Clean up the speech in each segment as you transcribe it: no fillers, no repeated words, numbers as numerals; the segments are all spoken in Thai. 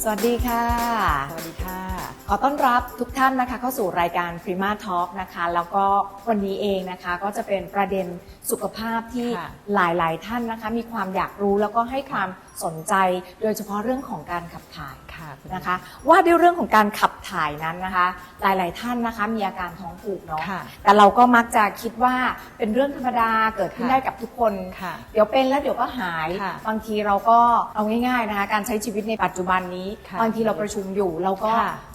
สวัสดีค่ะสวัสดีค่ะขอต้อนรับทุกท่านนะคะเข้าสู่รายการ Prima Talk นะคะแล้วก็วันนี้เองนะคะก็จะเป็นประเด็นสุขภาพที่หลายๆท่านนะคะมีความอยากรู้แล้วก็ให้ความสนใจโดยเฉพาะเรื่องของการขับถ่ายนะคะว่าด้วยเรื่องของการขับถ่ายนั้นนะคะหลายๆท่านนะคะมีอาการท้องผูกเนาะแต่เราก็มักจะคิดว่าเป็นเรื่องธรรมดาเกิดขึ้นได้กับทุกคนเดี๋ยวเป็นแล้วเดี๋ยวก็หายบางทีเราก็เอาง่ายๆนะคะการใช้ชีวิตในปัจจุบันนี้บางทีเราประชุมอยู่เราก็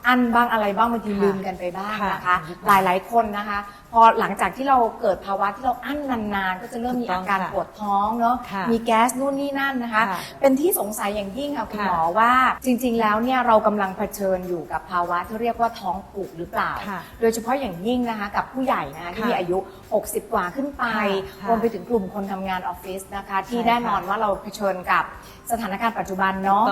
อั้นบ้างอะไรบ้างบางทีลืมกันไปบ้างนะคะหลายๆคนนะคะพอหลังจากที่เราเกิดภาวะที่เราอั้นนานๆก็จะเริ่มมีอาการปวดท้องเนาะมีแก๊สนู่นนี่นั่นนะคะเป็นที่สงสัยอย่างยิ่งค่ะคุณหมอว่าจริงๆแล้วเนี่ยเรากำลังเผชิญอยู่กับภาวะที่เรียกว่าท้องผูกหรือเปล่าโดยเฉพาะอย่างยิ่งนะคะกับผู้ใหญ่นะคะที่มีอายุ60กว่าขึ้นไปรวมไปถึงกลุ่มคนทำงานออฟฟิศนะคะที่แน่นอนว่าเราเผชิญกับสถานการณ์ปัจจุบันเนาะ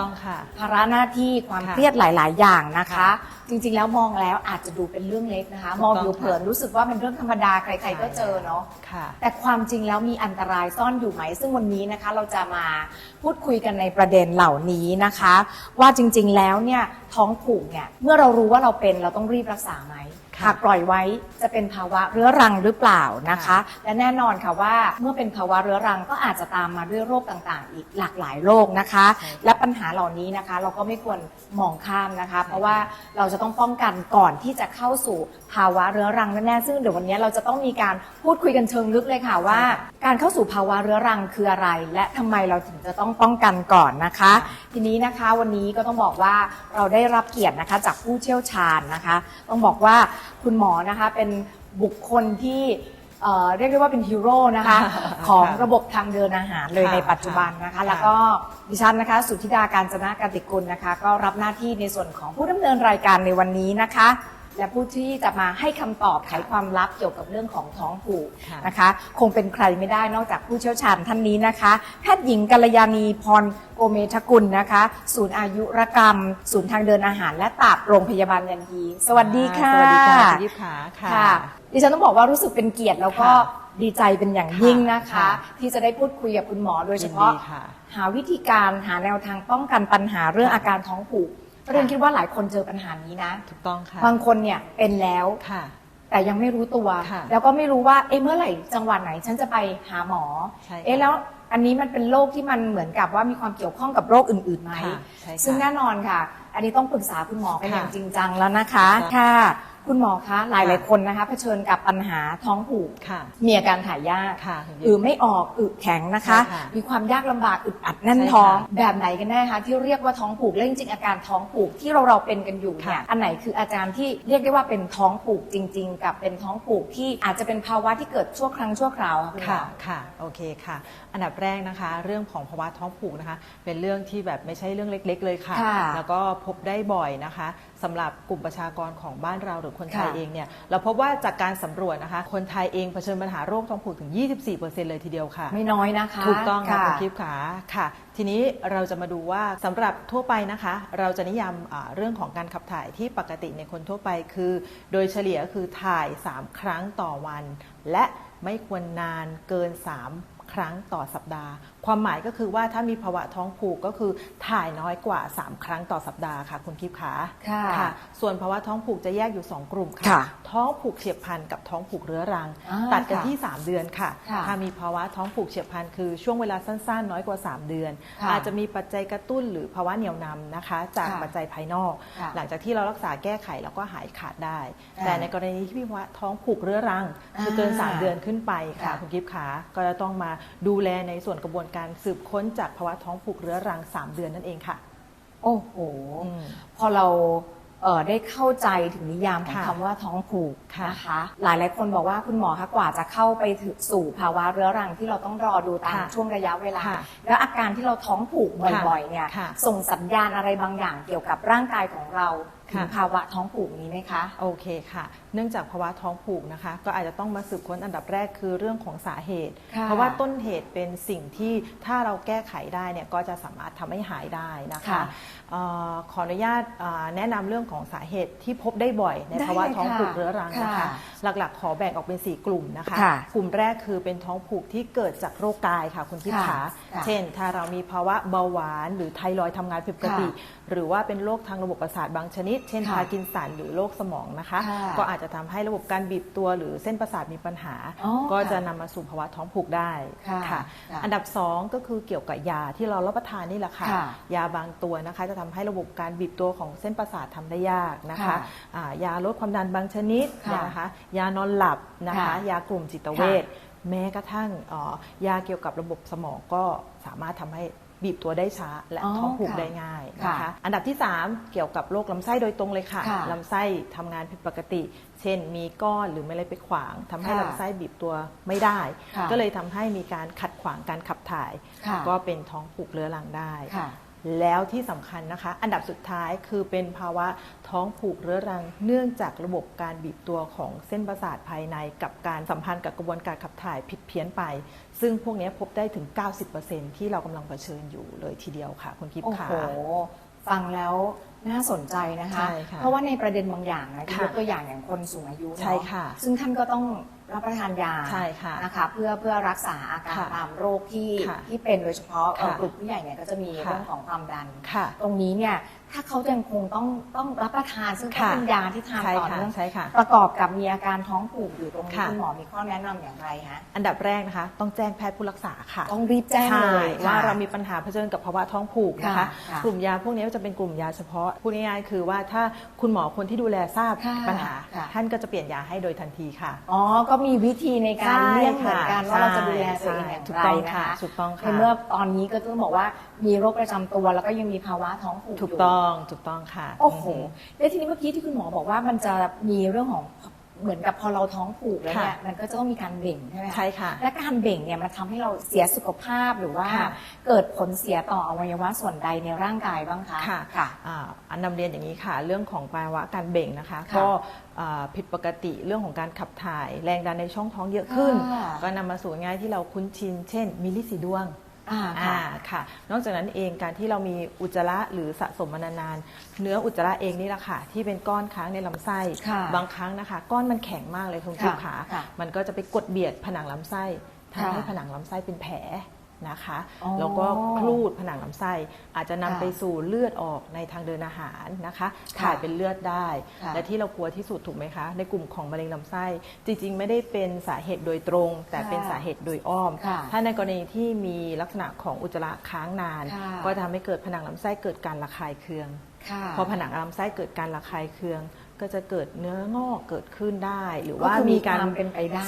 ภาระหน้าที่ความเครียดหลายๆอย่างนะคะจริงๆแล้วมองแล้วอาจจะดูเป็นเรื่องเล็กนะคะมองอยู่เผินรู้สึกว่าเป็นเรื่องธรรมดาใครๆก็เจอเนาะแต่ความจริงแล้วมีอันตรายซ่อนอยู่ไหมซึ่งวันนี้นะคะเราจะมาพูดคุยกันในประเด็นเหล่านี้นะคะว่าจริงๆแล้วเนี่ยท้องผูกเนี่ยเมื่อเรารู้ว่าเราเป็นเราต้องรีบรักษาไหมหากปล่อยไว้จะเป็นภาวะเรื้อรังหรือเปล่านะคะและแน่นอนค่ะว่าเมื่อเป็นภาวะเรื้อรังก็อาจจะตามมาด้วยโรคต่างๆอีกหลากหลายโรคนะคะและปัญหาเหล่านี้นะคะเราก็ไม่ควรมองข้ามนะคะเพราะว่าเราจะต้องป้องกันก่อนที่จะเข้าสู่ภาวะเรื้อรังแน่ๆซึ่งเดี๋ยววันนี้เราจะต้องมีการพูดคุยกันเชิงลึกเลยค่ะว่าการเข้าสู่ภาวะเรื้อรังคืออะไรและทำไมเราถึงจะต้องป้องกันก่อนนะคะทีนี้นะคะวันนี้ก็ต้องบอกว่าเราได้รับเกียรตินะคะจากผู้เชี่ยวชาญนะคะต้องบอกว่าคุณหมอนะคะเป็นบุคคลที่เรียกได้ว่าเป็นฮีโร่นะคะของระบบทางเดินอาหารเลยในปัจจุบันนะคะแล้วก็ดิฉันนะคะสุทธิดาการจนะกติกุลนะคะก็รับหน้าที่ในส่วนของผู้ดำเนินรายการในวันนี้นะคะและผู้ที่จะมาให้คำตอบไขความลับเกี่ยวกับเรื่องของท้องผูกนะคะคงเป็นใครไม่ได้นอกจากผู้เชี่ยวชาญท่านนี้นะคะแพทย์หญิงกัลยาณีพรโกเมธกุลนะคะศูนย์อายุรกรรมศูนย์ทางเดินอาหารและตับโรงพยาบาลยันฮีสวัสดีค่ะสวัสดีค่ะคุณยิบขาค่ะดิฉันต้องบอกว่ารู้สึกเป็นเกียรติแล้วก็ดีใจเป็นอย่างยิ่งนะคะที่จะได้พูดคุยกับคุณหมอโดยเฉพาะหาวิธีการหาแนวทางป้องกันปัญหาเรื่องอาการท้องผูกเรียนคิดว่าหลายคนเจอปัญหานี้นะถูกต้องค่ะบางคนเนี่ยเป็นแล้วแต่ยังไม่รู้ตัวแล้วก็ไม่รู้ว่าเมื่อไหร่จังหวะไหนฉันจะไปหาหมอแล้วอันนี้มันเป็นโรคที่มันเหมือนกับว่ามีความเกี่ยวข้องกับโรคอื่นๆไหมซึ่งแน่นอนค่ะอันนี้ต้องปรึกษาคุณหมอกันอย่างจริงจังแล้วนะคะค่ะคุณหมอคะหลายคนนะคะเผชิญกับปัญหาท้องผูกมีอาการถ่ายยากไม่ออกแข็งนะคะมีความยากลำบากอึดอัดแน่นท้องแบบไหนกันแน่คะที่เรียกว่าท้องผูกและจริงๆอาการท้องผูกที่เราเป็นกันอยู่เนี่ยอันไหนคืออาการที่เรียกได้ว่าเป็นท้องผูกจริงๆกับเป็นท้องผูกที่อาจจะเป็นภาวะที่เกิดชั่วครั้งชั่วคราวค่ะค่ะโอเคค่ะอันดับแรกนะคะเรื่องของภาวะท้องผูกนะคะเป็นเรื่องที่แบบไม่ใช่เรื่องเล็กๆเลยค่ะแล้วก็พบได้บ่อยนะคะสำหรับกลุ่มประชากรของบ้านเราหรือคนไทยเองเนี่ยเราพบว่าจากการสำรวจนะคะคนไทยเองเผชิญปัญหาโรคท้องผูกถึง 24% เลยทีเดียวค่ะไม่น้อยนะคะถูกต้องค่ะคุณทิพย์ขาค่ะทีนี้เราจะมาดูว่าสำหรับทั่วไปนะคะเราจะนิยามเรื่องของการขับถ่ายที่ปกติในคนทั่วไปคือโดยเฉลี่ยคือถ่าย3ครั้งต่อวันและไม่ควรนานเกิน3ครั้งต่อสัปดาห์ความหมายก็คือว่าถ้ามีภาวะท้องผูกก็คือถ่ายน้อยกว่า3ครั้งต่อสัปดาห์ค่ะคุณทิพย์ขาค่ะส่วนภาวะท้องผูกจะแยกอยู่2กลุ่มค่ะท้องผูกเฉียบพลันกับท้องผูกเรื้อรังตัดกันที่3เดือนค่ะถ้ามีภาวะท้องผูกเฉียบพลันคือช่วงเวลาสั้นๆน้อยกว่า3เดือนอาจจะมีปัจจัยกระตุ้นหรือภาวะเหนี่ยวนำนะคะจากปัจจัยภายนอกหลังจากที่เรารักษาแก้ไขแล้วก็หายขาดได้แต่ในกรณีที่มีภาวะท้องผูกเรื้อรังคือเกิน3เดือนขึ้นไปค่ะคุณทิพย์ขาก็จะต้องมาดูแลในส่วนกระบวนการสืบค้นจากภาวะท้องผูกเรื้อรัง3เดือนนั่นเองค่ะโอ้โหพอเราได้เข้าใจถึงนิยามของคำว่าท้องผูกนะคะหลายคนบอกว่าคุณหมอคะกว่าจะเข้าไปถึงสู่ภาวะเรื้อรังที่เราต้องรอดูตามช่วงระยะเวลาแล้วอาการที่เราท้องผูกบ่อยๆเนี่ยส่งสัญญาณอะไรบางอย่างเกี่ยวกับร่างกายของเรา ถึงภาวะท้องผูกนี้ไหมคะ โอเคค่ะเนื่องจากภาวะท้องผูกนะคะก็อาจจะต้องมาสืบค้นอันดับแรกคือเรื่องของสาเหตุเพราะว่าต้นเหตุเป็นสิ่งที่ถ้าเราแก้ไขได้เนี่ยก็จะสามารถทำให้หายได้นะคะขออนุญาตแนะนำเรื่องของสาเหตุที่พบได้บ่อยในภาวะท้องผูกเรื้อรังนะคะหลักๆขอแบ่งออกเป็น4กลุ่มนะคะกลุ่มแรกคือเป็นท้องผูกที่เกิดจากโรคกายค่ะคุณทิพย์ขาเช่นถ้าเรามีภาวะเบาหวานหรือไทรอยด์ทำงานผิดปกติหรือว่าเป็นโรคทางระบบประสาทบางชนิดเช่นพาร์กินสันหรือโรคสมองนะคะก็อาจจะทำให้ระบบการบีบตัวหรือเส้นประสาทมีปัญหาก็จะนำมาสู่ภาวะท้องผูกได้ค่ะอันดับ2ก็คือเกี่ยวกับยาที่เรารับประทานนี่แหละค่ะยาบางตัวนะคะจะทำให้ระบบการบีบตัวของเส้นประสาททำได้ยากนะคะยาลดความดันบางชนิดนะคะยานอนหลับนะคะยากลุ่มจิตเวชแม้กระทั่งยาเกี่ยวกับระบบสมองก็สามารถทำให้บีบตัวได้ช้าและท้องผูกได้ง่ายนะคะอันดับที่3เกี่ยวกับโรคลำไส้โดยตรงเลยค่ะลำไส้ทำงานผิดปกติเช่นมีก้อนหรืออะไรไปขวางทำให้ลำไส้บีบตัวไม่ได้ก็เลยทำให้มีการขัดขวางการขับถ่ายก็เป็นท้องผูกเรื้อรังได้แล้วที่สำคัญนะคะอันดับสุดท้ายคือเป็นภาวะท้องผูกเรื้อรังเนื่องจากระบบการบีบตัวของเส้นประสาทภายในกับการสัมพันธ์กับกระบวนการขับถ่ายผิดเพี้ยนไปซึ่งพวกนี้พบได้ถึง 90% ที่เรากำลังเผชิญอยู่เลยทีเดียวค่ะคุณกิฟต์ค่ะโอ้โหฟังแล้วน่าสนใจนะคะเพราะว่าในประเด็นบางอย่างนะยกตัวอย่างอย่างคนสูงอายุเนาะซึ่งท่านก็ต้องรับประทานยานะคะเพื่อรักษาอาการตามโรคที่เป็นโดยเฉพาะกลุ่มผู้ใหญ่เนี่ยก็จะมีเรื่องของความดันตรงนี้เนี่ยถ้าเขายังคงต้องรับประทานซึ่งก็เป็นยาที่ทานต่อเนื่องประกอบกับมีอาการท้องผูกอยู่ตรงนี้คุณหมอมีข้อแนะนำอย่างไรฮะอันดับแรกนะคะต้องแจ้งแพทย์ผู้รักษาค่ะต้องรีบแจ้งเลยว่าเรามีปัญหาเผชิญกับภาวะท้องผูกนะคะกลุ่มยาพวกนี้จะเป็นกลุ่มยาเฉพาะพูดง่ายๆคือว่าถ้าคุณหมอคนที่ดูแลทราบปัญหาท่านก็จะเปลี่ยนยาให้โดยทันทีค่ะอ๋อก็มีวิธีในการเลือกเหมือนกันว่าเราจะดูแลตัวเองอย่างไรนะคะถูกต้องค่ะในเมื่อตอนนี้ก็ต้องบอกว่ามีโรคประจำตัวแล้วก็ยังมีภาวะท้องผูกถูกต้องค่ะโอ้โหแล้วทีนี้เมื่อกี้ที่คุณหมอบอกว่ามันจะมีเรื่องของเหมือนกับพอเราท้องผูกแล้วเนี่ยมันก็จะต้องมีการเบ่งใช่ไหมใช่ค่ะและการเบ่งเนี่ยมันทำให้เราเสียสุขภาพหรือว่าเกิดผลเสียต่ออวัยวะส่วนใดในร่างกายบ้างคะค่ะอันนำเรียนอย่างนี้ค่ะเรื่องของภาวะการเบ่งนะคะก็ผิดปกติเรื่องของการขับถ่ายแรงดันในช่องท้องเยอะขึ้นก็นำมาสู่ง่ายที่เราคุ้นชินเช่นมีลินสีดวงค่ะนอกจากนั้นเองการที่เรามีอุจจาระหรือสะสมมานานๆเนื้ออุจจาระเองนี่แหละค่ะที่เป็นก้อนค้างในลำไส้บางครั้งนะคะก้อนมันแข็งมากเลยคุณผู้ชมค่ะมันก็จะไปกดเบียดผนังลำไส้ทำให้ผนังลำไส้เป็นแผลนะคะแล้วก็คลูดผนังลำไส้อาจจะนำไปสู่เลือดออกในทางเดินอาหารนะคะถ่ายเป็นเลือดได้และที่เรากลัวที่สุดถูกไหมคะในกลุ่มของมะเร็งลำไส้จริงๆไม่ได้เป็นสาเหตุโดยตรงแต่เป็นสาเหตุโดยอ้อมถ้าในกรณีที่มีลักษณะของอุจจาระค้างนานก็ทำให้เกิดผนังลำไส้เกิดการระคายเคืองพอผนังลำไส้เกิดการระคายเคืองก็จะเกิดเนื้องอกเกิดขึ้นได้หรือว่ามีการเป็นไปได้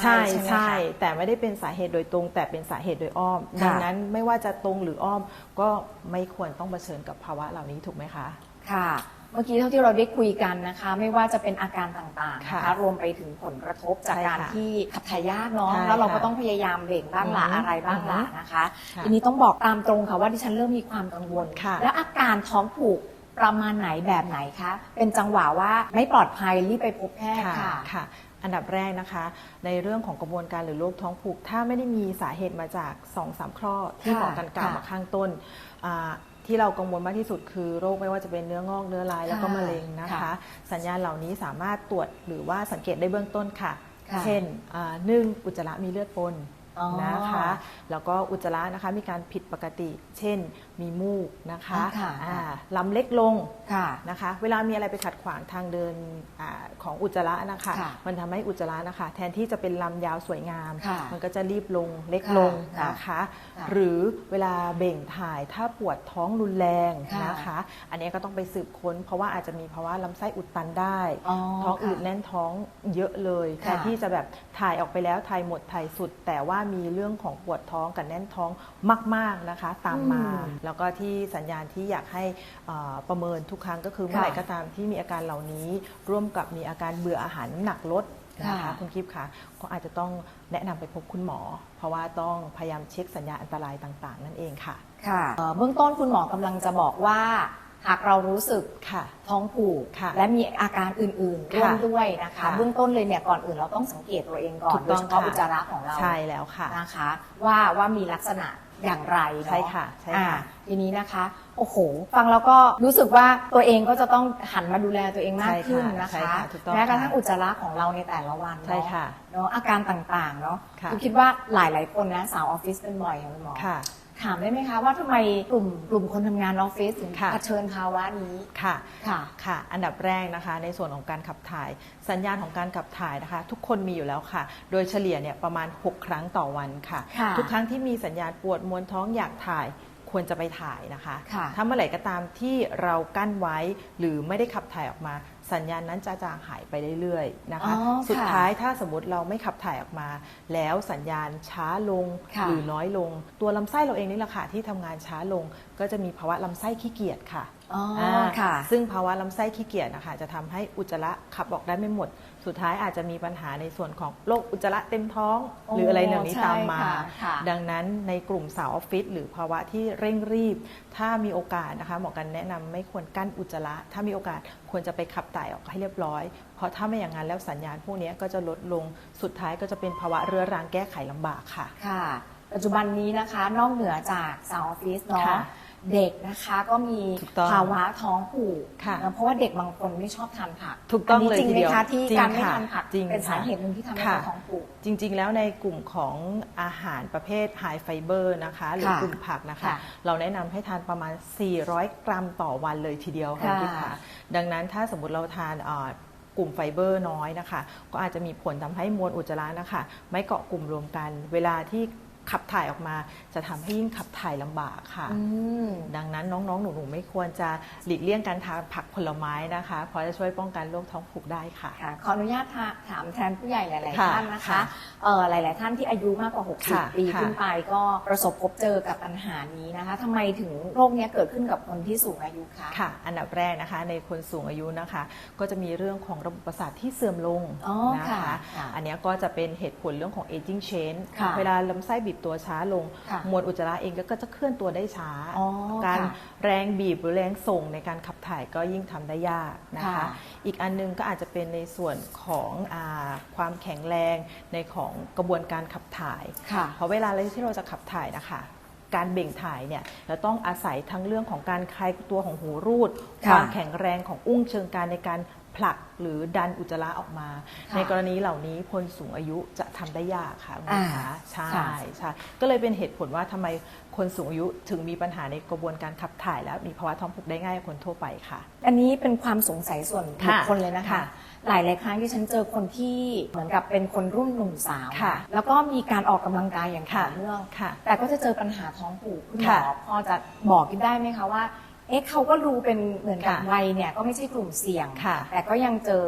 ใช่แต่ไม่ได้เป็นสาเหตุโดยตรงแต่เป็นสาเหตุโดยอ้อมดังนั้นไม่ว่าจะตรงหรืออ้อมก็ไม่ควรต้องเผชิญกับภาวะเหล่านี้ถูกไหมคะค่ะเมื่อกี้เท่าที่เราได้คุยกันนะคะไม่ว่าจะเป็นอาการต่างๆนะคะรวมไปถึงผลกระทบจากการที่ขับถ่ายยากเนาะแล้วเราก็ต้องพยายามเบ่งบ้างละอะไรบ้างละนะคะทีนี้ต้องบอกตามตรงค่ะว่าดิฉันเริ่มมีความกังวลแล้วอาการท้องผูกประมาณไหนแบบไหนคะเป็นจังหวะว่าไม่ปลอดภัยรีบไปพบแพทย์ค่ะอันดับแรกนะคะในเรื่องของกระบวนการหรือโรคท้องผูกถ้าไม่ได้มีสาเหตุมาจาก 2-3 ข้อที่หมอกันกล่าวมาข้างต้นที่เรากังวลมากที่สุดคือโรคไม่ว่าจะเป็นเนื้องอกเนื้อร้ายแล้วก็มะเร็งนะคะสัญญาณเหล่านี้สามารถตรวจหรือว่าสังเกตได้เบื้องต้นค่ะเช่น1อุจจาระมีเลือดปนนะคะแล้วก็อุจจาระนะคะมีการผิดปกติเช่นมีมูกนะคะลำเล็กลงนะคะเวลามีอะไรไปขัดขวางทางเดินของอุจจาระนะคะมันทำให้อุจจาระนะคะแทนที่จะเป็นลำยาวสวยงามมันก็จะรีบลงเล็กลงนะคะหรือเวลาเบ่งถ่ายถ้าปวดท้องรุนแรงนะคะอันนี้ก็ต้องไปสืบค้นเพราะว่าอาจจะมีภาวะลำไส้อุดตันได้ท้องอืดแน่นท้องเยอะเลยแทนที่จะแบบถ่ายออกไปแล้วถ่ายหมดถ่ายสุดแต่ว่ามีเรื่องของปวดท้องกับแน่นท้องมากๆนะคะตามมาแล้วก็ที่สัญญาณที่อยากให้ประเมินทุกครั้งก็คือเมื่อไหร่ก็ตามที่มีอาการเหล่านี้ร่วมกับมีอาการเบื่ออาหารหนักลดนะคะคุณกิฟต์คะก็อาจจะต้องแนะนำไปพบคุณหมอเพราะว่าต้องพยายามเช็คสัญญาณอันตรายต่างๆนั่นเองค่ะค่ะเบื้องต้นคุณหมอกำลังจะบอกว่า หากเรารู้สึก ค่ะ ท้องผูก ค่ะ และมีอาการอื่นๆร่วมด้วยนะคะ ค่ะ เบื้องต้นเลยเนี่ยก่อนอื่นเราต้องสังเกตตัวเองก่อ ถู น ก โด ต้ ย อง เฉพาะ ค่ะ อุจจาระของเรา ใช่แล้วค่ะ นะคะว่ามีลักษณะอย่างไรเนาะ ใช่ค่ะใช่ค่ะ ทีนี้นะคะโอ้โหฟังแล้วก็รู้สึกว่าตัวเองก็จะต้องหันมาดูแลตัวเองมากขึ้นนะ ใช่ คะ ค่ะถูกต้อง แม้กระทั่ง ค่ะ อุจจาระของเราในแต่ละวัน ใช่ค่ะ เนาะอาการต่างๆเนาะ ค่ะ คิดว่าหลายๆคนนะสาวออฟฟิศเป็นบ่อยค่ะคุณหมอ ค่ะ ถามได้ไหมคะว่าทำไมกลุ่มคนทำงานออฟฟิศถึง ค่ะ เผชิญภาวะนี้ ค่ะ ค่ะ ค่ะ อันดับแรกนะคะในส่วนของการขับถ่าย สัญญาณของการขับถ่ายนะคะ ทุกคนมีอยู่แล้วค่ะ โดยเฉลี่ยเนี่ยประมาณ 6 ครั้งต่อวันค่ะ ค่ะ ทุกครั้งที่มีสัญญาณปวดมวนท้องอยากถ่ายควรจะไปถ่ายนะคะ ค่ะ ถ้าเมื่อไหร่ก็ตามที่เรากั้นไว้หรือไม่ได้ขับถ่ายออกมา สัญญาณนั้นจะจางหายไปเรื่อยๆนะคะ อ๋อ สุด ค่ะ ท้ายถ้าสมมติเราไม่ขับถ่ายออกมา แล้วสัญญาณช้าลง ค่ะ หรือน้อยลง ตัวลำไส้เราเองนี่แหละค่ะที่ทำงานช้าลง ก็จะมีภาวะลำไส้ขี้เกียจค่ะ อ๋อค่ะ ซึ่งภาวะลำไส้ขี้เกียจนะคะจะทำให้อุจจาระขับออกได้ไม่หมด สุดท้ายอาจจะมีปัญหาในส่วนของโรคอุจจาระเต็มท้อง หรืออะไรเหล่านี้ตามมา ใช่ค่ะ ดังนั้นในกลุ่มสาวออฟฟิศหรือภาวะที่เร่งรีบ ถ้ามีโอกาสนะคะหมอกันแนะนำไม่ควรกั้นอุจจาระ ถ้ามีโอกาสควรจะไปขับถ่ายออกให้เรียบร้อย เพราะถ้าไม่อย่างนั้นแล้วสัญญาณพวกนี้ก็จะลดลง สุดท้ายก็จะเป็นภาวะเรื้อรังแก้ไขลำบากค่ะ ค่ะ ปัจจุบันนี้นะคะนอกเหนือจากสาวออฟฟิศเนาะ ค่ะ เด็กนะคะก็มี ถูกต้อง ภาวะท้องผูก ค่ะ นะเพราะว่าเด็กบางคนไม่ชอบทานผัก ถูกต้อง นนี้ เลย จริง ที ไหม เดียว คะที่ จริง การไม่ ค่ะ ทานผัก จริง เป็นสา ค่ะ เหตุหนึ่งที่ทำให้ ค่ะ เขาท้องผูก จริงๆ แล้วในกลุ่มของอาหารประเภทไฮไฟเบอร์นะคะหรือ ค่ะ กลุ่มผักนะคะ ค่ะ เราแนะนำให้ทานประมาณ 400 กรัมต่อวันเลยทีเดียวค่ะ ค่ะ พี่ค่ะดังนั้นถ้าสมมุติเราทานกลุ่มไฟเบอร์น้อยนะคะ ก็อาจจะมีผลทำให้มวลอุจจาระนะคะ ไม่เกาะกลุ่มรวมกัน เวลาที่ขับถ่ายออกมาจะทำให้ยิ่งขับถ่ายลำบากค่ะ อืม ดังนั้นน้องๆ หนูๆ ไม่ควรจะหลีกเลี่ยงการทานผักผลไม้นะคะ เพราะจะช่วยป้องกันโรคท้องผูกได้ค่ะ ค่ะขออนุญาตถามแทนผู้ใหญ่หลาย ๆ ค่ะ ท่านนะคะ ค่ะ หลาย ๆ ท่านที่อายุมากกว่า ค่ะ 60 ปี ค่ะ ขึ้นไปก็ประสบพบเจอกับปัญหานี้นะคะทำไมถึงโรคเนี้ยเกิดขึ้นกับคนที่สูงอายุคะ ค่ะ อันดับแรกนะคะในคนสูงอายุนะคะ ก็จะมีเรื่องของระบบประสาทที่เสื่อมลง อ๋อ นะ ค่ะ คะ ค่ะ อันเนี้ยก็จะเป็นเหตุผลเรื่องของ aging change ค่ะ เวลาลำไส้บีบตัวช้าลง ค่ะ มวลอุจจาระเองก็จะเคลื่อนตัวได้ช้า อ๋อ การ ค่ะ แรงบีบหรือแรงส่งในการขับถ่ายก็ยิ่งทำได้ยากนะคะ ค่ะ อีกอันนึงก็อาจจะเป็นในส่วนของความแข็งแรงในของกระบวนการขับถ่าย ค่ะ เพราะเวลาที่เราจะขับถ่ายนะคะ การเบ่งถ่ายเนี่ยเราต้องอาศัยทั้งเรื่องของการคลายตัวของหูรูด ค่ะ ความแข็งแรงของอุ้งเชิงกรานในการผลักหรือดันอุจจาระออกมา ค่ะ ในกรณีเหล่านี้คนสูงอายุจะทำได้ยากค่ะคุณ อ่า คะใช่ ค่ะ ใช่ก็เลยเป็นเหตุผลว่าทำไมคนสูงอายุถึงมีปัญหาในกระบวนการขับถ่าย และมีภาวะท้องผูกได้ง่ายกว่าคนทั่วไปค่ะ อันนี้เป็นความสงสัยส่วนบุค ค่ะ คลเลยนะคะ ค่ะ หลาย ๆ ครั้งที่ฉันเจอคนที่เหมือนกับเป็นคนรุ่นหนุ่มสาว ค่ะ แล้วก็มีการออกกำลังกายอย่างต่อเนื่อง ค่ะ แต่ก็จะเจอปัญหาท้องผูกคุณหมอ ค่ะ พอจะบอกกันได้ไหมคะว่า เอ๊ะเขาก็รู้เป็นเหมือนกับ ค่ะ วัยเนี่ยก็ไม่ใช่กลุ่มเสี่ยง ค่ะ แต่ก็ยังเจอ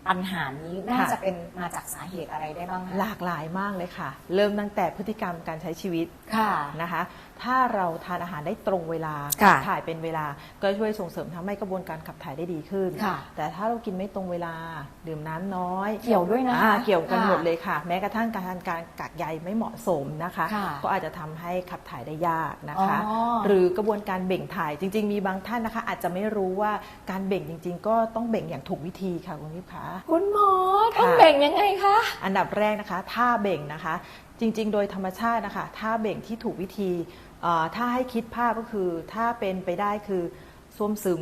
ปัญหานี้น่า ค่ะ จะเป็นมาจากสาเหตุอะไรได้บ้างคะ หลากหลายมากเลยค่ะ เริ่มตั้งแต่พฤติกรรมการใช้ชีวิต ค่ะ นะคะ ถ้าเราทานอาหารได้ตรงเวลา ค่ะ ถ่ายเป็นเวลาก็ช่วยส่งเสริมทำให้กระบวนการขับถ่ายได้ดีขึ้น ค่ะ แต่ถ้าเรากินไม่ตรงเวลาดื่มน้ำน้อย เกี่ยวด้วยนะคะ เกี่ยวกัน ค่ะ หมดเลยค่ะ แม้กระทั่งการทานการกากใยไม่เหมาะสมนะคะ ค่ะ ก็อาจจะทำให้ขับถ่ายได้ยากนะคะ อ๋อ หรือกระบวนการเบ่งถ่ายจริง ๆ มีบางท่านนะคะ อาจจะไม่รู้ว่าการเบ่งจริง ๆ ก็ต้องเบ่งอย่างถูกวิธีค่ะคุณพิพา คุณหมอต้อง ค่ะ แบ่งยังไงคะ อันดับแรกนะคะท่าเบ่งนะคะ จริงๆ โดยธรรมชาตินะคะท่าเบ่งที่ถูกวิธีถ้าให้คิดภาพก็คือถ้าเป็นไปได้คือส้วมซึม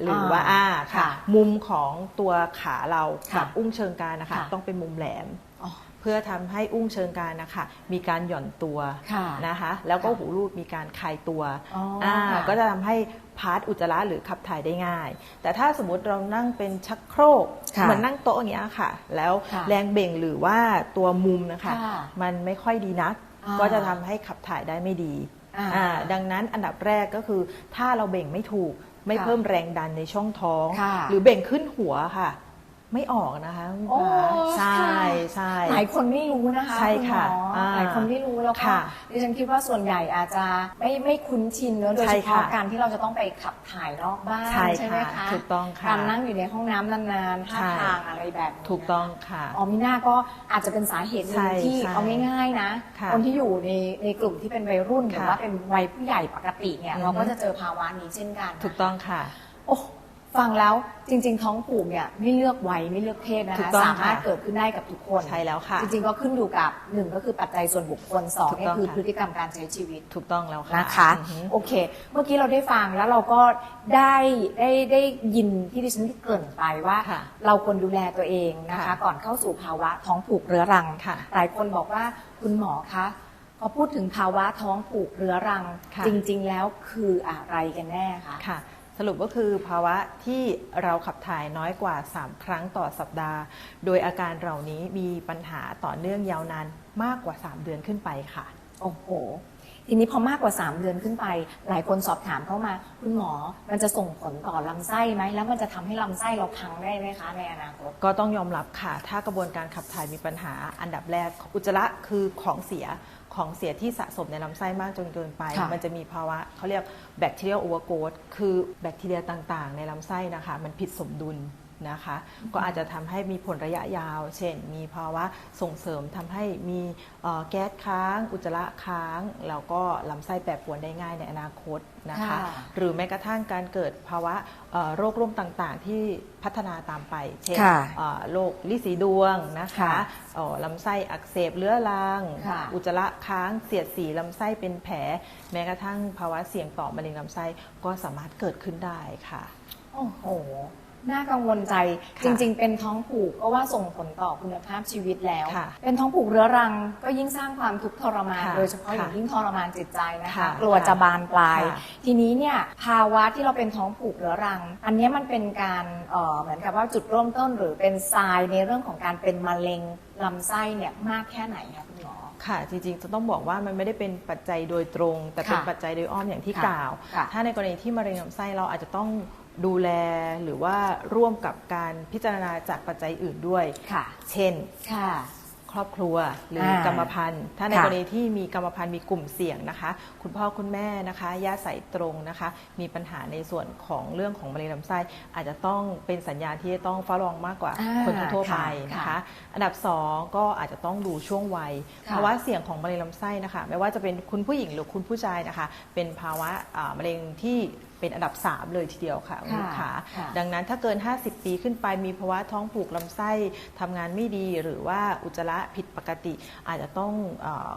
หรือว่า ค่ะ ค่ะมุมของตัวขาเรากับ ค่ะ อุ้งเชิงกรานนะคะ ค่ะ ต้องเป็นมุมแหลม อ๋อ เพื่อทำให้อุ้งเชิงกรานนะคะมีการหย่อนตัว ค่ะ นะคะแล้วก็ ค่ะ หูรูดมีการคลายตัว อ๋อค่ะ ก็จะทำให้พาร์ทอุจจาระหรือขับถ่ายได้ง่าย แต่ถ้าสมมติเรานั่งเป็นชักโครก ค่ะ เหมือนนั่งโต๊ะอย่างเงี้ยค่ะ แล้ว ค่ะ แรงเบ่งหรือว่าตัวมุมนะคะ ค่ะ มันไม่ค่อยดีนัก อ่า ก็จะทำให้ขับถ่ายได้ไม่ดี ดังนั้นอันดับแรกก็คือถ้าเราเบ่งไม่ถูกไม่ ค่ะ เพิ่มแรงดันในช่องท้อง ค่ะ หรือเบ่งขึ้นหัวค่ะ ไม่ออกนะคะคุณ โอ้ ฟ้าใช่ ค่ะ ใช่ หลายคนไม่รู้นะคะ ใช่ ณหม ค่ะ หลายคนไม่รู้แล้วก็ ค่ะ ดิฉันคิดว่าส่วนใหญ่อาจจะไม่คุ้นชินเนอะโดย ใช่ เฉพาะ ค่ะ การที่เราจะต้องไปขับถ่ายนอกบ้าน ใช่ ไหม ค่ะ คะ ถูกต้องค่ะ การนั่งอยู่ในห้องน้ำนานๆท่า ใช่ ทางอะไรแบบนี้ ถูกต้องค่ะ อ๋อมิน่าก็อาจจะเป็นสาเหตุหนึ่ง ใช่ ที่ ใช่ เอาง่ายๆนะ ค่ะ คนที่อยู่ในกลุ่มที่เป็นวัยรุ่นหรือ ค่ะ ว่าเป็นวัยผู้ใหญ่ปกติเนี่ย อือฮึ เราก็จะเจอภาวะนี้เช่นกัน ถูกต้องค่ะ โอ้ฟังแล้วจริง ๆ ท้องผูกเนี่ยไม่เลือกวัยไม่เลือกเพศนะ ถู คะ กต้อง สามารถ ค่ะ เกิดขึ้นได้กับทุกคน ใช่แล้วค่ะ จริงๆก็ขึ้นอยู่กับหนึ่งก็คือปัจจัยส่วนบุคคลสอง ถูก เนี่ย ต้อง คือ ค่ะ พฤติกรรมการใช้ชีวิต ถูกต้องแล้วค่ะ นะคะ อือฮึ โอเค เมื่อกี้เราได้ฟังแล้วเราก็ได้ยินที่ดิฉันที่เกริ่นไปว่า ค่ะ เราควรดูแลตัวเองนะคะ ค่ะ ก่อนเข้าสู่ภาวะท้องผูกเรื้อรัง ค่ะ หลายคนบอกว่าคุณหมอคะพอพูดถึงภาวะท้องผูกเรื้อรัง ค่ะ จริง ๆ แล้วคืออะไรกันแน่คะ ค่ะสรุปก็คือภาวะที่เราขับถ่ายน้อยกว่า 3 ครั้งต่อสัปดาห์ โดยอาการเหล่านี้มีปัญหาต่อเนื่องยาวนานมากกว่า 3 เดือนขึ้นไปค่ะ โอ้โห ทีนี้พอมากกว่า 3 เดือนขึ้นไป หลายคนสอบถามเข้ามา คุณหมอมันจะส่งผลต่อลำไส้ไหม แล้วมันจะทำให้ลำไส้เราพังได้ไหมคะในอนาคต ก็ต้องยอมรับค่ะ ถ้ากระบวนการขับถ่ายมีปัญหาอันดับแรกอุจจาระคือของเสียที่สะสมในลำไส้มากจนเกินไป ค่ะ มันจะมีภาวะเขาเรียกแบคทีเรียลโอเวอร์โกรธคือแบคทีเรียต่างๆ ในลำไส้นะคะมันผิดสมดุลนะคะ ก็อาจจะทำให้มีผลระยะยาว เช่น มีภาวะส่งเสริมทำให้มีแก๊สค้าง อุจจาระค้าง แล้วก็ลำไส้แปรปรวนได้ง่ายในอนาคตนะคะ ค่ะ หรือแม้กระทั่งการเกิดภาวะโรคร่วมต่างๆ ที่พัฒนาตามไป เช่น ค่ะ โรคลินสีดวงนะคะ ค่ะ ลำไส้อักเสบเรื้อรัง ค่ะ อุจจาระค้างเสียดสีลำไส้เป็นแผล แม้กระทั่งภาวะเสี่ยงต่อมะเร็งลำไส้ก็สามารถเกิดขึ้นได้ค่ะ โอ้โห น่ากังวลใจ ค่ะ จริง ๆ เป็นท้องผูกก็ว่าส่งผลต่อคุณภาพชีวิตแล้ว ค่ะ เป็นท้องผูกเรื้อรังก็ยิ่งสร้างความทุกข์ทรมาน ค่ะ โดยเฉพาะอย่าง ค่ะ ยิ่งทรมานจิตใจนะคะ ค่ะ กลัวจะบานปลาย ค่ะ ทีนี้เนี่ยภาวะที่เราเป็นท้องผูกเรื้อรัง อันเนี้ยมันเป็นการเหมือนกับว่าจุดเริ่มต้นหรือเป็นทรายในเรื่องของการเป็นมะเร็งลำไส้เนี่ยมากแค่ไหนคะคุณหมอ ค่ะจริงๆจะต้องบอกว่ามันไม่ได้เป็นปัจจัยโดยตรง แต่เป็น ค่ะ ปัจจัยโดยอ้อมอย่างที่ ค่ะ กล่าว ค่ะ ถ้าในกรณีที่มะเร็งลำไส้เราอาจจะต้องดูแลหรือว่าร่วมกับการพิจารณาจากปัจจัยอื่นด้วย ค่ะ เช่น ค่ะ ครอบครัวหรือกรรมพันธุ์ถ้าใน ค่ะ กรณีที่มีกรรมพันธุ์มีกลุ่มเสี่ยงนะคะ คุณพ่อคุณแม่นะคะญาติสายตรงนะคะ มีปัญหาในส่วนของเรื่องของมะเร็งลำไส้อาจจะต้องเป็นสัญญาณที่จะต้องเฝ้าระวังมากกว่า อ่า คนทั่วๆไป ค่ะ นะคะ อันดับ2ก็อาจจะต้องดูช่วงวัย ค่ะ ภาวะเสี่ยงของมะเร็งลำไส้นะคะไม่ว่าจะเป็นคุณผู้หญิงหรือคุณผู้ชายนะคะ เป็นภาวะมะเร็งที่เป็นอันดับ 3 เลยทีเดียวค่ะคุณลูกค้า ค่ะ ดังนั้นถ้าเกิน 50 ปีขึ้นไปมีภาวะท้องผูกลำไส้ทำงานไม่ดี หรือว่าอุจจาระผิดปกติ อาจจะต้อง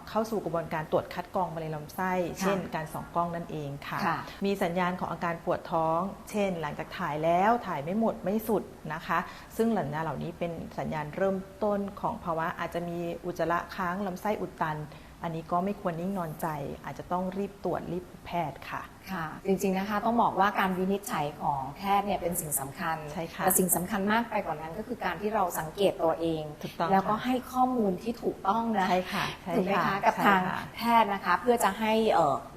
เข้าสู่กระบวนการตรวจคัดกรองมะเร็งลำไส้ เช่นการส่องกล้องนั่นเองค่ะ ค่ะ มีสัญญาณของอาการปวดท้อง เช่น หลังจากถ่ายแล้วถ่ายไม่หมดไม่สุดนะคะ ซึ่งสัญญาณเหล่านี้เป็นสัญญาณเริ่มต้นของภาวะอาจจะมีอุจจาระค้างลำไส้อุดตัน อันนี้ก็ไม่ควรนิ่งนอนใจ อาจจะต้องรีบตรวจรีบพบแพทย์ค่ะ ค่ะจริงๆนะคะต้องบอกว่าการวินิจฉัยของแพทย์เนี่ยเป็นสิ่งสำคัญ ใช่ค่ะ แต่สิ่งสำคัญมากไปกว่านั้นก็คือการที่เราสังเกตตัวเอง ถูกต้อง แล้วก็ ค่ะ ให้ข้อมูลที่ถูกต้องนะ ใช่ค่ะใช่ ถูกไหม ค่ะ คะกับ ใช่ ทาง ค่ะ แพทย์นะคะเพื่อจะให้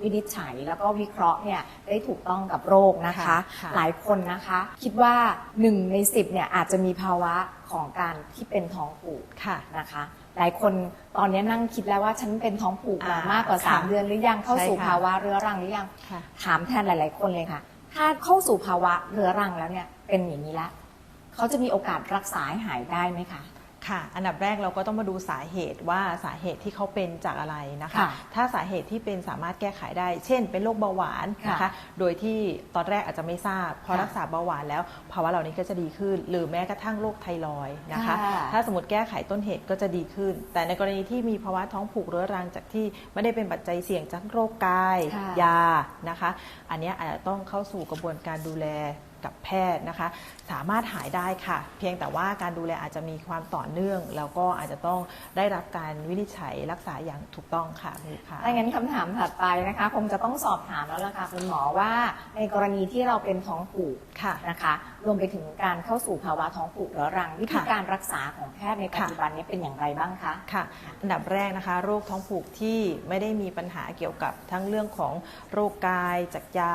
วินิจฉัยแล้วก็วิเคราะห์เนี่ยได้ถูกต้องกับโรคนะคะ ค่ะค่ะ หลายคนนะคะคิดว่า1 ใน 10เนี่ยอาจจะมีภาวะของการที่เป็นท้องผูก ค่ะ นะคะหลายคนตอนนี้นั่งคิดแล้วว่าฉันเป็นท้องผูกมากกว่า ค่ะ 3 เดือนหรือยังเข้าสู่ ใช่ค่ะ ภาวะเรื้อรังหรือยัง ค่ะ ถามแทนหลาย ๆ คนเลยค่ะ ถ้าเข้าสู่ภาวะเรื้อรังแล้วเนี่ยเป็นอย่างนี้แล้วเขาจะมีโอกาสรักษาให้หายได้ไหมคะ ค่ะ อันดับแรกเราก็ต้องมาดูสาเหตุว่าสาเหตุที่เขาเป็นจากอะไรนะคะ ค่ะ ถ้าสาเหตุที่เป็นสามารถแก้ไขได้ เช่น เป็นโรคเบาหวานนะคะ ค่ะ โดยที่ตอนแรกอาจจะไม่ทราบ พอ ค่ะ รักษาเบาหวานแล้วภาวะเหล่านี้ก็จะดีขึ้น หรือแม้กระทั่งโรคไทรอยด์นะคะ ค่ะ ถ้าสมมติแก้ไขต้นเหตุก็จะดีขึ้น แต่ในกรณีที่มีภาวะท้องผูกเรื้อรังจากที่ไม่ได้เป็นปัจจัยเสี่ยงจากโรคกาย ค่ะ ยานะคะ อันเนี้ยอาจจะต้องเข้าสู่กระบวนการดูแลกับแพทย์นะคะ สามารถหายได้ค่ะ เพียงแต่ว่าการดูแลอาจจะมีความต่อเนื่อง แล้วก็อาจจะต้องได้รับการวินิจฉัยรักษาอย่างถูกต้องค่ะคุณลูกค้า ถ้างั้นคำถามถัดไปนะคะคงจะต้องสอบถามแล้วล่ะค่ะคุณหมอว่าในกรณีที่เราเป็นท้องผูก ค่ะ นะคะรวมไปถึงการเข้าสู่ภาวะท้องผูกเรื้อรัง วิธี ค่ะ การรักษาของแพทย์ในปัจจุบันนี้เป็นอย่างไรบ้างคะ ค่ะ อันดับแรกนะคะ โรคท้องผูกที่ไม่ได้มีปัญหาเกี่ยวกับทั้งเรื่องของโรคกายจากยา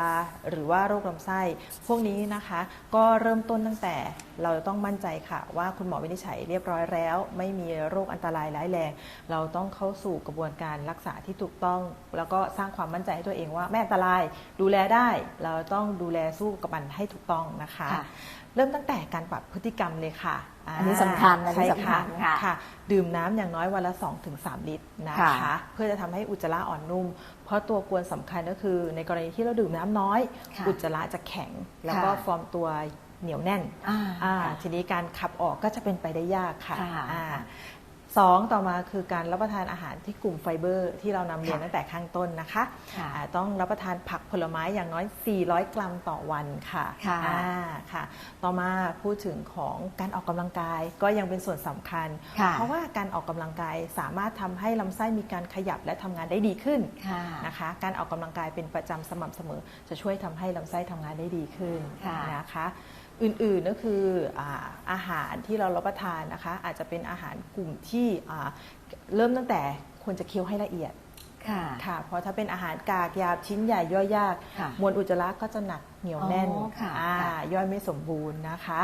หรือว่าโรคลำไส้ พวกนี้ นะคะ ก็เริ่มต้นตั้งแต่เราต้องมั่นใจค่ะว่าคุณหมอวินิจฉัยเรียบร้อยแล้วไม่มีโรคอันตรายร้ายแรงเราต้องเข้าสู่กระบวนการรักษาที่ถูกต้อง แล้วก็สร้างความมั่นใจให้ตัวเองว่าไม่อันตรายดูแลได้เราต้องดูแลสู้กับมันให้ถูกต้องนะคะ เริ่มตั้งแต่การปรับพฤติกรรมเลยค่ะอันนี้สำคัญอันนี้สำคัญค่ะดื่มน้ำอย่างน้อยวันละ 2-3 ลิตรนะคะเพื่อจะทำให้อุจจาระอ่อนนุ่มเพราะตัวกวนสำคัญก็คือในกรณีที่เราดื่มน้ำน้อยอุจจาระจะแข็งแล้วก็ฟอร์มตัวเหนียวแน่นทีนี้การขับออกก็จะเป็นไปได้ยากค่ะ2ต่อมาคือการรับประทานอาหารที่กลุ่มไฟเบอร์ที่เรานำเรียนตั้งแต่ข้างต้นนะคะต้องรับประทานผักผลไม้อย่างน้อย400 กรัมต่อวันค่ะต่อมาพูดถึงของการออกกำลังกายก็ยังเป็นส่วนสำคัญเพราะว่าการออกกำลังกายสามารถทำให้ลำไส้มีการขยับและทำงานได้ดีขึ้นนะคะการออกกำลังกายเป็นประจำสม่ำเสมอจะช่วยทำให้ลำไส้ทำงานได้ดีขึ้นนะคะอื่นๆก็คืออาหารที่เรารับประทานนะคะอาจจะเป็นอาหารกลุ่มที่เริ่มตั้งแต่ควรจะเคี้ยวให้ละเอียดค่ะเพราะถ้าเป็นอาหารกากหยาบชิ้นใหญ่ย่อยยากมวลอุจจาระก็จะหนักเหนียวแน่นย่อยไม่สมบูรณ์นะคะ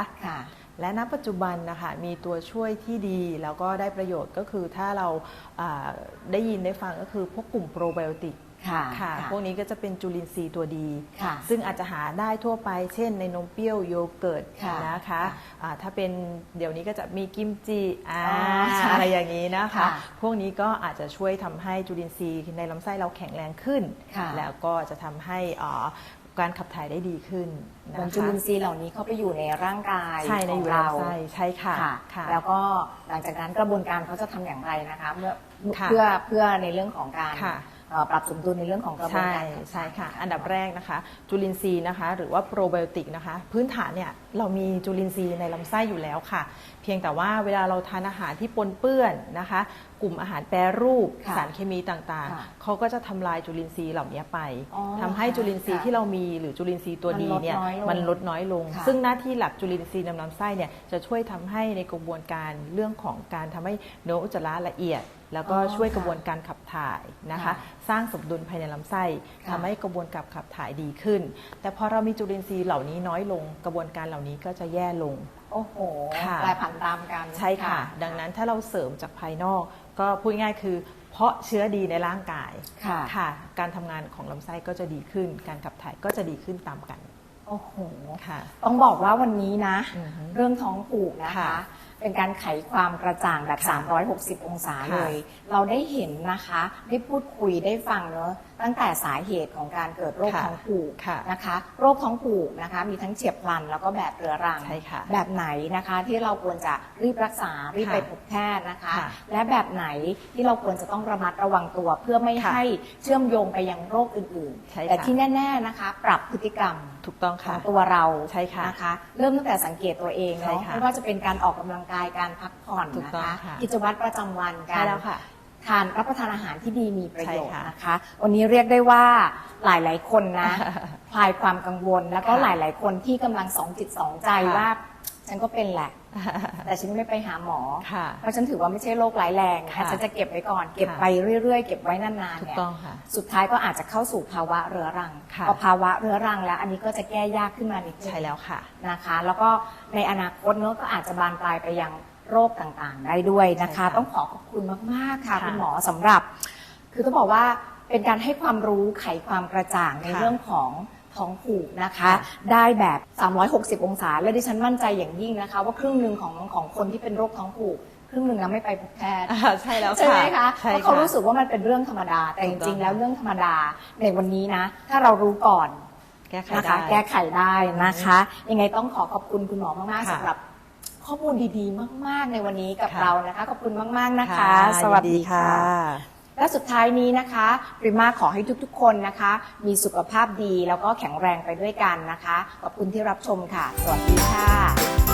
และณปัจจุบันนะคะมีตัวช่วยที่ดีแล้วก็ได้ประโยชน์ก็คือถ้าเราได้ยินได้ฟังก็คือพวกกลุ่มโปรไบโอติกค่ะพวกนี้ก็จะเป็นจุลินทรีย์ตัวดีซึ่งอาจจะหาได้ทั่วไปเช่นในนมเปรี้ยวโยเกิร์ตนะคะถ้าเป็นเดี๋ยวนี้ก็จะมีกิมจิอะไรอย่างนี้นะคะพวกนี้ก็อาจจะช่วยทำให้จุลินทรีย์ในลำไส้เราแข็งแรงขึ้นแล้วก็จะทำให้การขับถ่ายได้ดีขึ้นนะคะจุลินทรีย์เหล่านี้เข้าไปอยู่ในร่างกายของเราใช่ค่ะแล้วก็หลังจากนั้นกระบวนการเขาจะทำอย่างไรนะคะเพื่อในเรื่องของการปรับสมดุลในเรื่องของกระบวนการใช่ค่ะอันดับแรกนะคะจุลินทรีย์นะคะหรือว่าโปรไบโอติกนะคะพื้นฐานเนี่ยเรามีจุลินทรีย์ในลำไส้อยู่แล้วค่ะเพียงแต่ว่าเวลาเราทานอาหารที่ปนเปื้อนนะคะกลุ่มอาหารแปรรูปสารเคมีต่างๆเขาก็จะทำลายจุลินทรีย์เหล่านี้ไปทำให้จุลินทรีย์ที่เรามีหรือจุลินทรีย์ตัวดีเนี่ยมันลดน้อยลงซึ่งหน้าที่หลักจุลินทรีย์ในลำไส้เนี่ยจะช่วยทำให้ในกระบวนการเรื่องของการทำให้เนื้ออุจจาระละเอียดแล้วก็ช่วยกระบวนการขับถ่ายนะคะสร้างสมดุลภายในลำไส้ทำให้กระบวนการขับถ่ายดีขึ้นแต่พอเรามีจุลินทรีย์เหล่านี้น้อยลงกระบวนการเหล่านี้ก็จะแย่ลงโอ้โหแปรผันตามกันใช่ค่ะดังนั้นถ้าเราเสริมจากภายนอกก็พูดง่ายคือเพราะเชื้อดีในร่างกายค่ะการทำงานของลำไส้ก็จะดีขึ้นการขับถ่ายก็จะดีขึ้นตามกันโอ้โหต้องบอกว่าวันนี้นะเรื่องท้องผูกนะคะเป็นการไขความกระจ่างแบบ360 องศาเลยเราได้เห็นนะคะได้พูดคุยได้ฟังเนอะตั้งแต่สาเหตุของการเกิดโรคท้องผูกนะคะโรคท้องผูกนะคะมีทั้งเฉียบพลันแล้วก็แบบเรื้อรังแบบไหนนะคะที่เราควรจะรีบรักษารีบไปพบแพทย์นะคะและแบบไหนที่เราควรจะต้องระมัดระวังตัวเพื่อไม่ให้เชื่อมโยงไปยังโรคอื่นๆแต่ที่แน่ๆนะคะปรับพฤติกรรมถูกต้องค่ะของตัวเรานะคะเริ่มตั้งแต่สังเกตตัวเองเนาะไม่ว่าจะเป็นการออกกำลังกายการพักผ่อนนะคะกิจวัตรประจำวันการทานรับประทานอาหารที่ดีมีประโยชน์นะคะวันนี้เรียกได้ว่าหลายๆคนนะคลายความกังวลแล้วก็หลายๆคนที่กำลังสองจิตสองใจว่าฉันก็เป็นแหละแต่ฉันไม่ไปหาหมอเพราะฉันถือว่าไม่ใช่โรคร้ายแรงฉันจะเก็บไว้ก่อนเก็บไปเรื่อยๆเก็บไว้นานๆเนี่ยสุดท้ายก็อาจจะเข้าสู่ภาวะเรื้อรังพอภาวะเรื้อรังแล้วอันนี้ก็จะแก้ยากขึ้นมานิดนึงใช่แล้วค่ะนะคะแล้วก็ในอนาคตเนอะก็อาจจะบานปลายไปยังโรคต่างๆได้ด้วยนะคะต้องขอบคุณมากๆค่ะคุณหมอสำหรับคือต้องบอกว่าเป็นการให้ความรู้ไขความกระจ่างในเรื่องของท้องผูกนะคะได้แบบ360 องศาและดิฉันมั่นใจอย่างยิ่งนะคะว่าครึ่งหนึ่งของคนที่เป็นโรคท้องผูกครึ่งหนึ่งนะไม่ไปพบแพทย์ใช่แล้วใช่ไหมคะเพราะเขารู้สึกว่ามันเป็นเรื่องธรรมดาแต่จริงๆแล้วเรื่องธรรมดาในวันนี้นะถ้าเรารู้ก่อนนะคะแก้ไขได้นะคะยังไงต้องขอบคุณคุณหมอมากๆสำหรับข้อมูลดีๆมากๆในวันนี้กับเรานะคะขอบคุณมากๆนะคะสวัสดีค่ะและสุดท้ายนี้นะคะปริมาขอให้ทุกๆคนนะคะมีสุขภาพดีแล้วก็แข็งแรงไปด้วยกันนะคะขอบคุณที่รับชมค่ะสวัสดีค่ะ